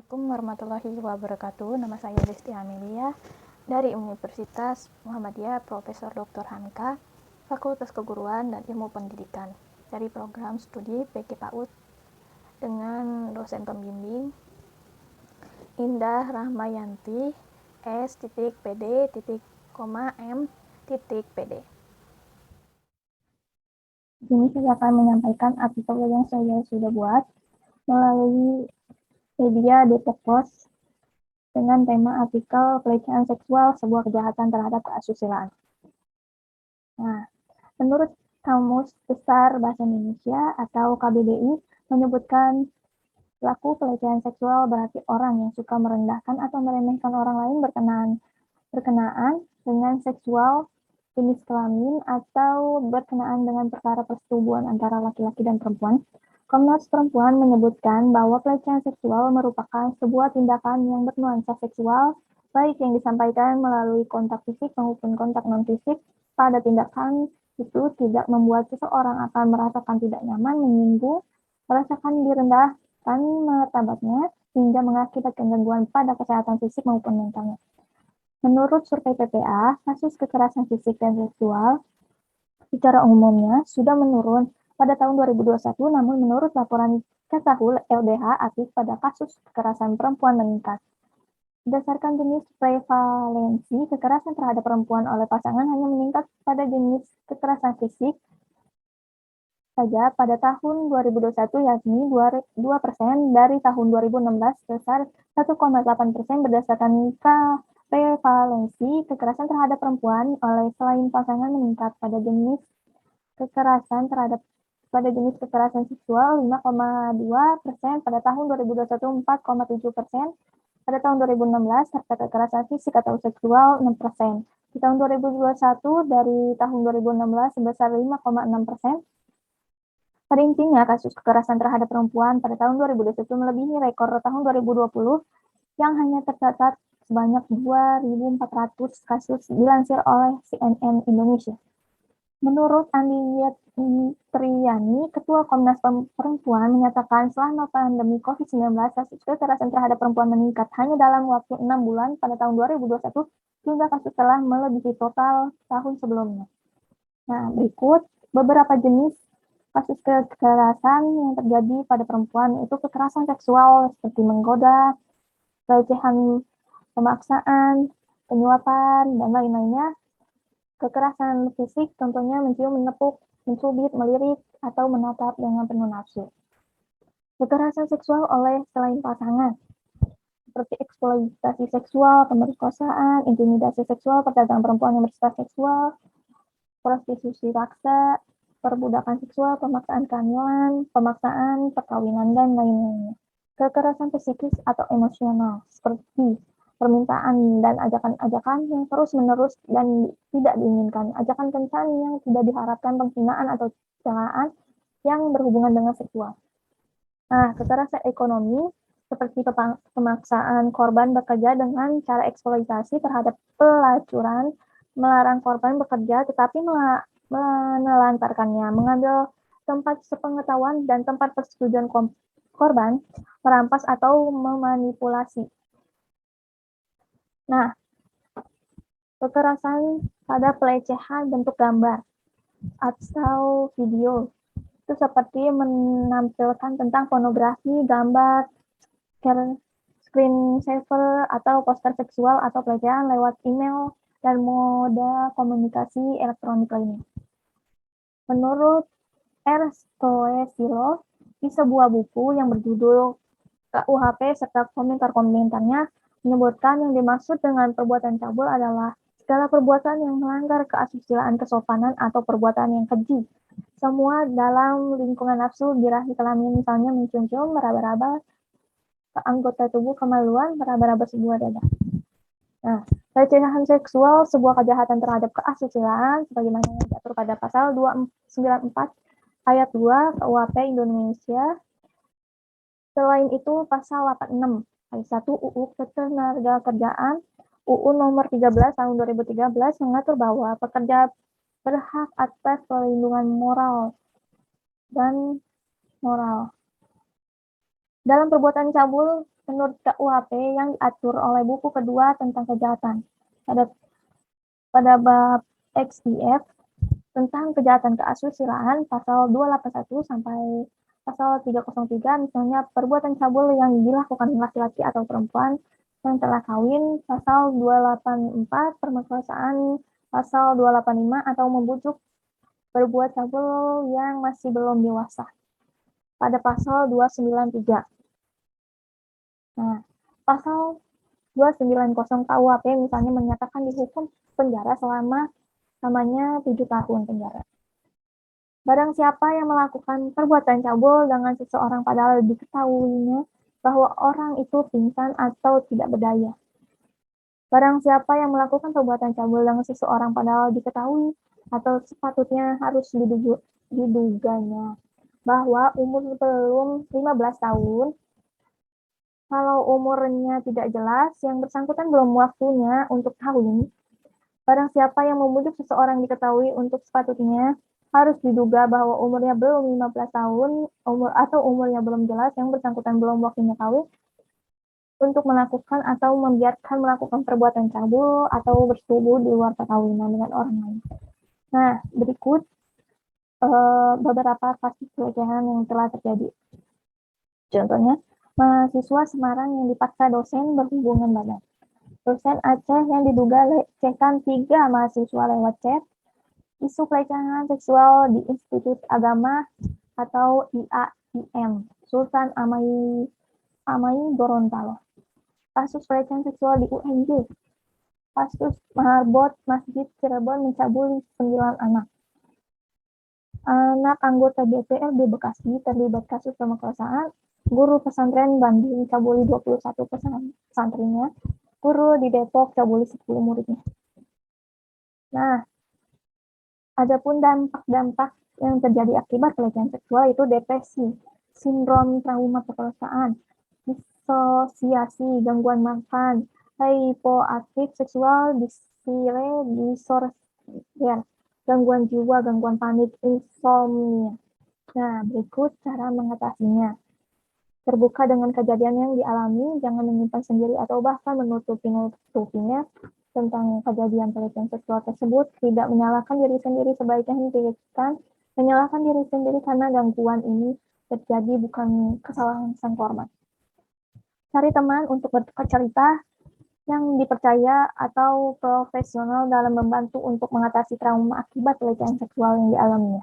Assalamualaikum warahmatullahi wabarakatuh. Nama saya Desti Amelia dari Universitas Muhammadiyah Profesor Dr. Hamka, Fakultas Keguruan dan Ilmu Pendidikan dari program studi PG PAUD dengan dosen pembimbing Indah Rahmayanti S.PD.M.PD. Di sini saya akan menyampaikan artikel yang saya sudah buat melalui media Depok Post dengan tema artikel pelecehan seksual sebuah kejahatan terhadap keasusilaan. Nah, menurut Kamus Besar Bahasa Indonesia atau KBBI menyebutkan pelaku pelecehan seksual berarti orang yang suka merendahkan atau meremehkan orang lain berkenaan dengan seksual, jenis kelamin, atau berkenaan dengan perkara persetubuhan antara laki-laki dan perempuan. Komnas Perempuan menyebutkan bahwa pelecehan seksual merupakan sebuah tindakan yang bernuansa seksual, baik yang disampaikan melalui kontak fisik maupun kontak non-fisik. Pada tindakan itu tidak membuat seseorang akan merasakan tidak nyaman, menyinggung, merasakan direndahkan martabatnya, hingga mengakibatkan gangguan pada kesehatan fisik maupun mentalnya. Menurut survei PPA, kasus kekerasan fisik dan seksual secara umumnya sudah menurun pada tahun 2021, namun menurut laporan Kasahul LBH aktif pada kasus kekerasan perempuan meningkat. Berdasarkan jenis prevalensi kekerasan terhadap perempuan oleh pasangan hanya meningkat pada jenis kekerasan fisik saja pada tahun 2021, yakni 2% dari tahun 2016 sebesar 1,8% berdasarkan prevalensi kekerasan terhadap perempuan oleh selain pasangan meningkat pada jenis kekerasan seksual 5,2% pada tahun 2021, 4,7% pada tahun 2016, serta kekerasan fisik atau seksual 6%. Di tahun 2021 dari tahun 2016 sebesar 5,6%. Pada intinya, kasus kekerasan terhadap perempuan pada tahun 2021 melebihi rekor tahun 2020 yang hanya tercatat sebanyak 2.400 kasus dilansir oleh CNN Indonesia. Menurut Andi Triani, Ketua Komnas Perempuan, menyatakan selama pandemi COVID-19, kasus kekerasan terhadap perempuan meningkat hanya dalam waktu 6 bulan pada tahun 2021, hingga kasus telah melebihi total tahun sebelumnya. Nah, berikut beberapa jenis kasus kekerasan yang terjadi pada perempuan, itu kekerasan seksual seperti menggoda, pelecehan, pemaksaan, penyuapan, dan lain-lainnya. Kekerasan fisik contohnya mencium, menepuk, mencubit, melirik, atau menatap dengan penuh nafsu. Kekerasan seksual oleh selain pasangan, seperti eksploitasi seksual, pemerkosaan, intimidasi seksual, perdagangan perempuan yang bersifat seksual, prostitusi paksa, perbudakan seksual, pemaksaan kehamilan, pemaksaan, perkawinan, dan lain-lainnya. Kekerasan psikis atau emosional, seperti permintaan dan ajakan-ajakan yang terus-menerus dan tidak diinginkan, ajakan kencan yang tidak diharapkan, penghinaan atau celaan yang berhubungan dengan seksual. Nah, kekerasan ekonomi seperti pemaksaan korban bekerja dengan cara eksploitasi terhadap pelacuran, melarang korban bekerja tetapi menelantarkannya, mengambil tempat sepengetahuan dan tempat persetujuan korban, merampas atau memanipulasi. Nah, kekerasan pada pelecehan bentuk gambar atau video itu seperti menampilkan tentang pornografi, gambar, screensaver atau poster seksual atau pelecehan lewat email dan moda komunikasi elektronik lainnya. Menurut R. Stoesilo, di sebuah buku yang berjudul KUHP serta komentar-komentarnya menyebutkan yang dimaksud dengan perbuatan cabul adalah segala perbuatan yang melanggar keasusilaan, kesopanan, atau perbuatan yang keji. Semua dalam lingkungan nafsu, birahi kelamin, misalnya mencium-cium, meraba-raba ke anggota tubuh, kemaluan, meraba-raba sebuah dada. Nah, pelecehan seksual sebuah kejahatan terhadap keasusilaan sebagaimana yang diatur pada pasal 294 ayat 2 KUHP Indonesia. Selain itu, pasal 86 ayat 1 UU Ketenagakerjaan UU nomor 13 tahun 2013 mengatur bahwa pekerja berhak atas perlindungan moral. Dalam perbuatan cabul menurut KUHP yang diatur oleh buku kedua tentang kejahatan. Pada bab XIF tentang kejahatan keasusila pasal 281 sampai pasal 303, misalnya perbuatan cabul yang dilakukan laki-laki atau perempuan yang telah kawin, pasal 284, perkosaan pasal 285, atau membujuk berbuat cabul yang masih belum dewasa pada pasal 293. Nah, pasal 290 KUHP misalnya menyatakan dihukum penjara selama namanya 7 tahun penjara. Barang siapa yang melakukan perbuatan cabul dengan seseorang padahal diketahuinya bahwa orang itu pingsan atau tidak berdaya. Barang siapa yang melakukan perbuatan cabul dengan seseorang padahal diketahui atau sepatutnya harus diduganya bahwa umur belum 15 tahun, kalau umurnya tidak jelas, yang bersangkutan belum waktunya untuk kawin, barang siapa yang membujuk seseorang diketahui untuk sepatutnya harus diduga bahwa umurnya belum 15 tahun atau umurnya belum jelas, yang bersangkutan belum waktunya kawin, untuk melakukan atau membiarkan melakukan perbuatan cabul atau bersetubuh di luar perkawinan dengan orang lain. Nah, berikut beberapa kasus pelecehan yang telah terjadi. Contohnya, mahasiswa Semarang yang dipaksa dosen berhubungan badan. Dosen Aceh yang diduga lecehkan 3 mahasiswa lewat chat. Isu pelecehan seksual di Institut Agama atau IAIN, Sultan Amai Gorontalo. Kasus pelecehan seksual di UNJ. Kasus marbot Masjid Cirebon mencabuli 9 anak. Anak anggota DPRD Bekasi terlibat kasus pemerkosaan. Guru pesantren Bandung cabuli 21 santrinya. Guru di Depok cabuli 10 muridnya. Nah, adapun dampak-dampak yang terjadi akibat pelecehan seksual itu depresi, sindrom trauma perkosaan, disosiasi, gangguan makan, hipoaktif seksual, disorder, gangguan jiwa, gangguan panik, insomnia. Nah, berikut cara mengatasinya. Terbuka dengan kejadian yang dialami, jangan menyimpan sendiri atau bahkan menutupinya tentang kejadian pelecehan seksual tersebut. Tidak menyalahkan diri sendiri, sebaiknya hentikan menyalahkan diri sendiri karena gangguan ini terjadi bukan kesalahan sang korban. Cari teman untuk bertukar cerita yang dipercaya atau profesional dalam membantu untuk mengatasi trauma akibat pelecehan seksual yang dialaminya.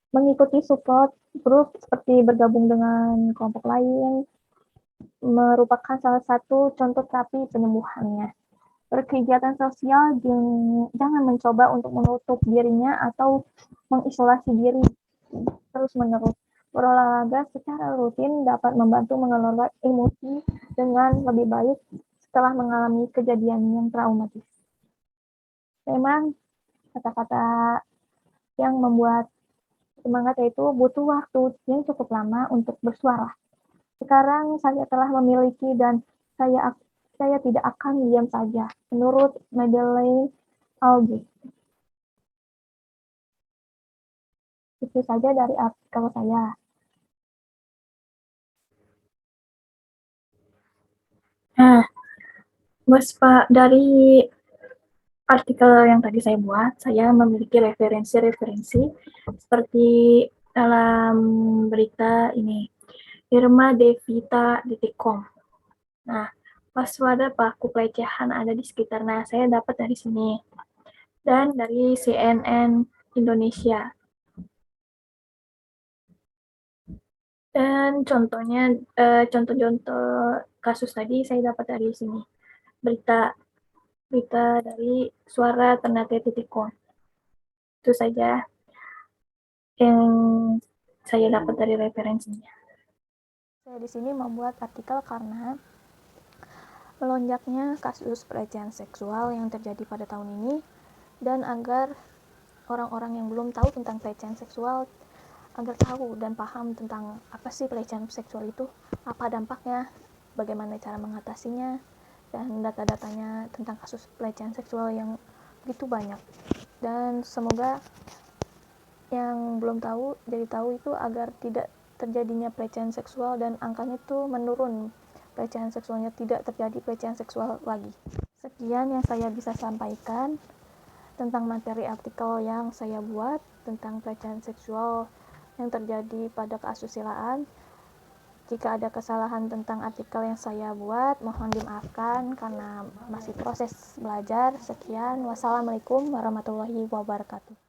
Mengikuti support group seperti bergabung dengan kelompok lain merupakan salah satu contoh terapi penyembuhannya. Berkegiatan sosial, jangan mencoba untuk menutup dirinya atau mengisolasi diri terus-menerus. Berolahraga secara rutin dapat membantu mengelola emosi dengan lebih baik setelah mengalami kejadian yang traumatis. Memang kata-kata yang membuat semangat yaitu butuh waktu yang cukup lama untuk bersuara. Sekarang saya telah memiliki dan saya tidak akan diam saja, menurut Madeleine Albright. Itu saja dari artikel saya. Nah, dari artikel yang tadi saya buat, saya memiliki referensi-referensi seperti dalam berita ini, irmadevita.com. Nah, waspada pelaku pelecehan ada di sekitar. Nah, saya dapat dari sini. Dan dari CNN Indonesia. Dan contoh-contoh kasus tadi saya dapat dari sini. Berita dari suara.ternate.com. Itu saja yang saya dapat dari referensinya. Saya di sini membuat artikel karena melonjaknya kasus pelecehan seksual yang terjadi pada tahun ini, dan agar orang-orang yang belum tahu tentang pelecehan seksual agar tahu dan paham tentang apa sih pelecehan seksual itu, apa dampaknya, bagaimana cara mengatasinya, dan data-datanya tentang kasus pelecehan seksual yang begitu banyak. Dan semoga yang belum tahu jadi tahu itu agar tidak terjadinya pelecehan seksual dan angkanya itu menurun pelecehan seksualnya tidak terjadi pelecehan seksual lagi. Sekian yang saya bisa sampaikan tentang materi artikel yang saya buat tentang pelecehan seksual yang terjadi pada keasusilaan. Jika ada kesalahan tentang artikel yang saya buat, mohon dimaafkan karena masih proses belajar. Sekian, wassalamualaikum warahmatullahi wabarakatuh.